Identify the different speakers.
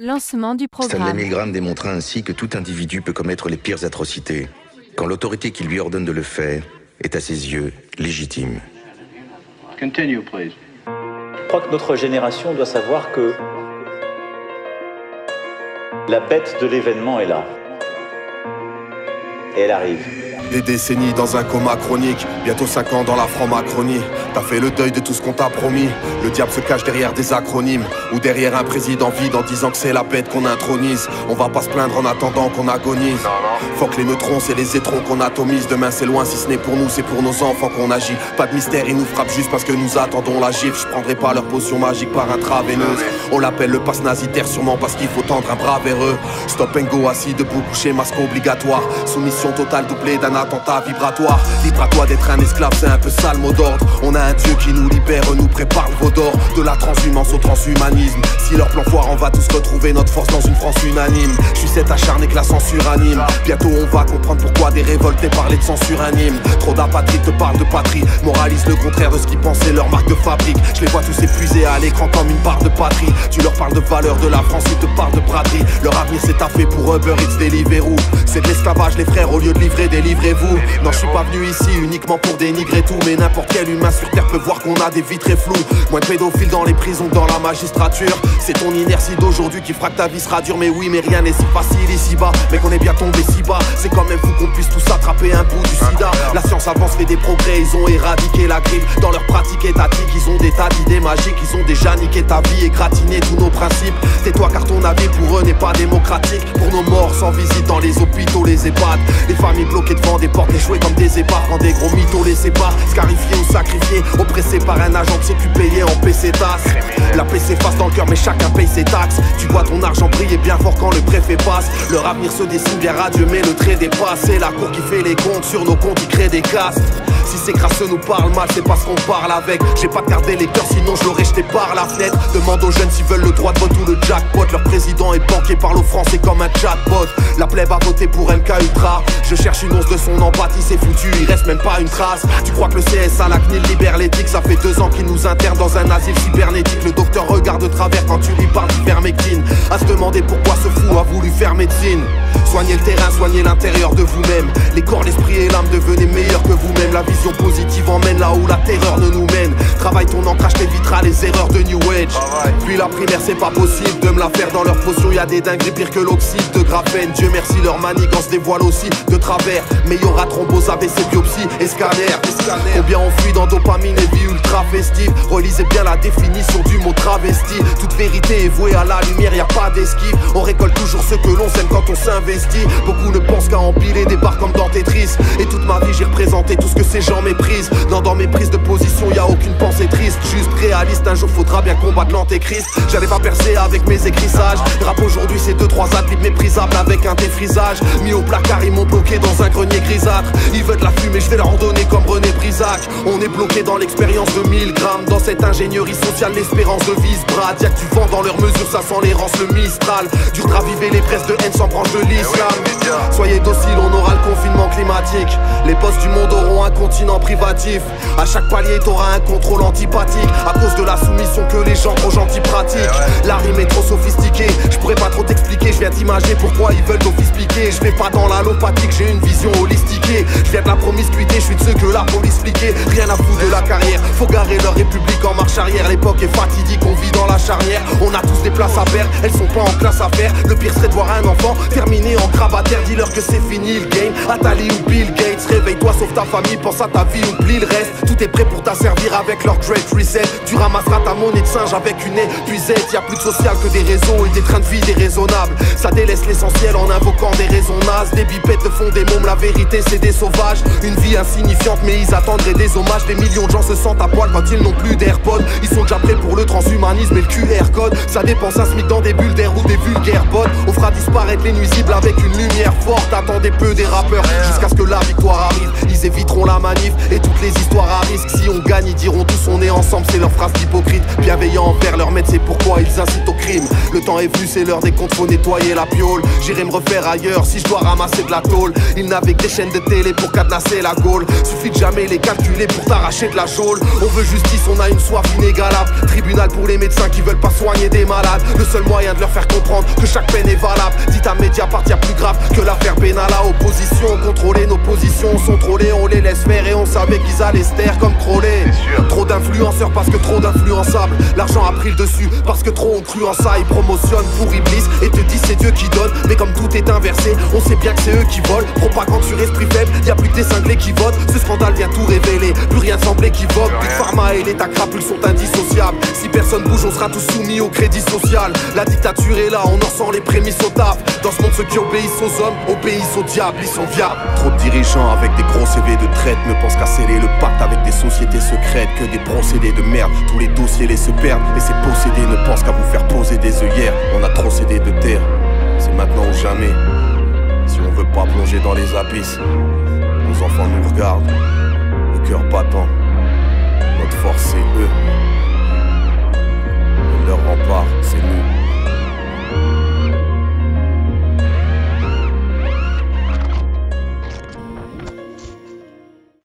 Speaker 1: Lancement du
Speaker 2: Stanley
Speaker 1: programme.
Speaker 2: Milgram démontra ainsi que tout individu peut commettre les pires atrocités, quand l'autorité qui lui ordonne de le faire est à ses yeux légitime.
Speaker 3: Continue, please.
Speaker 4: Je crois que notre génération doit savoir que la bête de l'événement est là. Et elle arrive.
Speaker 5: Des décennies dans un coma chronique, bientôt 5 ans dans la franc-macronie. T'as fait le deuil de tout ce qu'on t'a promis. Le diable se cache derrière des acronymes, ou derrière un président vide en disant que c'est la bête qu'on intronise. On va pas se plaindre en attendant qu'on agonise. Faut que les neutrons, c'est les étrons qu'on atomise. Demain c'est loin, si ce n'est pour nous, c'est pour nos enfants qu'on agit. Pas de mystère, ils nous frappent juste parce que nous attendons la gifle. Je prendrai pas leur potion magique par intraveineuse. On l'appelle le pass nasitaire sûrement parce qu'il faut tendre un bras vers eux. Stop and go, assis debout, couché, masque obligatoire. Soumission totale doublée d'un attentat vibratoire. Libre à toi d'être un esclave, c'est un peu ça le mot d'ordre. On a un Dieu qui nous libère, nous prépare le veau d'or. De la transhumance au transhumanisme. Si leur plan foire, on va tous retrouver notre force dans une France unanime. Je suis cet acharné que la censure anime. Bientôt on va comprendre pourquoi des révoltés parlaient de censure anime. Trop d'apatrides te parlent de patrie, moralisent le contraire de ce qu'ils pensaient leur marque de fabrique. Je les vois tous épuisés à l'écran comme une part de patrie. Tu leur parles de valeur de la France, ils te parlent de braderie. Leur avenir c'est taffé pour Uber Eats, Deliveroo. C'est de l'esclavage les frères, au lieu de livrer, délivrez-vous. Non, je suis pas venu ici uniquement pour dénigrer tout, mais n'importe quel humain sur terre peut voir qu'on a des vies très floues. Moins de pédophiles dans les prisons que dans la magistrature. C'est ton inertie d'aujourd'hui qui fera que ta vie sera dure. Mais oui, mais rien n'est si facile ici-bas. Mais qu'on est bien tombé si bas. C'est quand même fou qu'on puisse tous attraper un bout du sida. La science avance, fait des progrès, ils ont éradiqué la grippe. Dans leur pratique étatique, ils ont des tas d'idées magiques. Ils ont déjà niqué ta vie et gratiné tous nos principes. Tais-toi car ton avis pour eux n'est pas démocratique. Pour nos morts sans visite dans les hôpitaux, les EHPAD. Les familles bloquées devant des portes, échouées comme des épards. Quand des gros mythos laissés pas, scarifiés ou sacrifiés, oppressés par un agent de sécu payé en PC tasse. La paix s'efface dans le cœur mais chacun paye ses taxes. Tu vois ton argent briller bien fort quand le préfet passe. Leur avenir se dessine bien radieux mais le trait dépasse. C'est la cour qui fait les comptes, sur nos comptes qui crée des castes. Si ces crasseux nous parlent mal, c'est parce qu'on parle avec. J'ai pas de carte d'électeur, sinon je l'aurais jeté par la fenêtre. Demande aux jeunes s'ils veulent le droit de vote ou le jackpot. Leur président est banquier, parle aux Français comme un chatbot. La plèbe a voté pour MK Ultra. Je cherche une once de son empathie, c'est foutu, il reste même pas une trace. Tu crois que le CSA, la CNIL libère l'éthique? Ça fait 2 ans qu'il nous interne dans un asile cybernétique. Le docteur regarde de travers quand tu lui parles d'ivermectine. À se demander pourquoi ce fou a voulu faire médecine. Soignez le terrain, soignez l'intérieur de vous-même. Les corps, l'esprit et l'âme, devenez meilleurs que vous-même. La vision positive emmène là où la terreur ne nous mène. Travaille ton ancrage, t'éviteras les erreurs de New Age. Puis la primaire, c'est pas possible de me la faire dans leur potion. Y'a des dingueries pires que l'oxyde de graphène. Dieu merci, leur manigance dévoile aussi de travers. Mais y'aura thrombose, AVC, biopsie et scanner. Combien on fuit dans dopamine et vie ultra festive. Relisez bien la définition du mot travesti. Toute vérité est vouée à la lumière, y'a pas d'esquive. On récolte toujours ce que l'on sème quand on s'investit. Beaucoup ne pensent qu'à empiler des barres comme dans Tetris. Et toute ma vie j'ai représenté tout ce que ces gens méprisent. Non, dans mes prises de position y'a aucune pensée triste. Juste réaliste, un jour faudra bien combattre l'antéchrist. J'allais pas percer avec mes écrissages. Rap aujourd'hui c'est 2-3 adlibs méprisables avec un défrisage. Mis au placard ils m'ont bloqué dans un grenier grisâtre. Ils veulent de la fumée, je vais leur en donner comme René Brisac. On est bloqué dans l'expérience de 1000 grammes. Dans cette ingénierie sociale, l'espérance de vis brad. Y'a que du vent dans leurs mesures, ça sent l'errance, le Mistral. Dur de raviver les presses de haine sans branche de l'islam. Soyez dociles, on aura le confinement climatique. Les postes du monde auront un continent privatif. À chaque palier t'auras un contrôle antipathique. À cause de la soumission que les gens trop gentils pratiquent. La rime est trop sophistiquée, je pourrais pas trop t'expliquer. Je viens d'imager pourquoi ils veulent d'office piquer. Je vais pas dans l'allopathique, j'ai une vision holistiquée. Je viens de la promiscuité, je suis de ceux que la police fliquait. Rien à foutre de la carrière, faut garer leur république en marche arrière. L'époque est fatidique, on vit dans la charnière. On a tous des places à perdre, elles sont pas en classe à faire. Le pire serait de voir un enfant terminer en grabataire. Dis-leur que c'est fini le game, Atali ou Bill Gates. Réveille-toi, sauve ta famille, pense à ta vie, oublie le reste. Tout est prêt pour t'asservir avec leur great reset. Tu ramasseras ta monnaie de singe avec une épuisette. Y'a plus de social que des réseaux et des trains de vie déraisonnables. Ça délaisse l'essentiel en invoquant des raisons nazes. Des bipettes de fond des mômes, la vérité c'est des sauvages. Une vie insignifiante mais ils attendraient des hommages. Des millions de gens se sentent à poil quand ils n'ont plus d'AirPods. Ils sont déjà prêts pour le transhumanisme et le QR code. Ça dépense un SMIC dans des bulles d'air ou des vulgaires bots. On fera disparaître les nuisibles avec une lumière forte. Attendez peu des rappeurs jusqu'à ce que la victoire arrive. Ils éviteront la manif et toutes les histoires à risque. Si on gagne ils diront tous on est ensemble, c'est leur phrase d'hypocrite. Bienveillant envers leur maître, c'est pourquoi ils incitent au crime. Le temps est venu, c'est l'heure des comptes, faut nettoyer nettoyer la piole. J'irai me refaire ailleurs si je dois ramasser de la tôle. Ils n'avaient que des chaînes de télé pour cadenasser la Gaule. Suffit de jamais les calculer pour t'arracher de la geôle. On veut justice, on a une soif inégalable. Tribunal pour les médecins qui veulent pas soigner des malades. Le seul moyen de leur faire comprendre que chaque peine est valable. Dites à Mediapart, y'a plus grave que l'affaire Benalla. Opposition, contrôler nos positions sont trollés. On les laisse faire et on savait qu'ils allaient se taire comme trollés. Trop d'influenceurs parce que trop d'influençables. L'argent a pris le dessus parce que trop ont cru en ça. Ils promotionnent pour Iblis et te disent c'est Dieu qui donne. Mais comme tout est inversé, on sait bien que c'est eux qui volent. Propagande sur esprit faible, y'a plus que des cinglés qui votent. Ce scandale vient tout révéler, plus rien ne semble équivoque. Big Pharma et l'État crapule sont indissociables. Si personne bouge, on sera tous soumis au crédit social. La dictature est là, on en sent les prémices au taf. Dans ce monde, ceux qui obéissent aux hommes obéissent au diable, ils sont viables. Trop de dirigeants avec des gros CV de traite ne pensent qu'à sceller le pacte avec des sociétés secrètes. Que des procédés de merde, tous les dossiers les se perdent. Et ces possédés ne pensent qu'à vous faire poser des œillères. On a trop cédé de terre, c'est maintenant ou jamais. Si on veut pas plonger dans les abysses, nos enfants nous regardent, le cœur battant. Notre force c'est eux, et leur rempart c'est nous.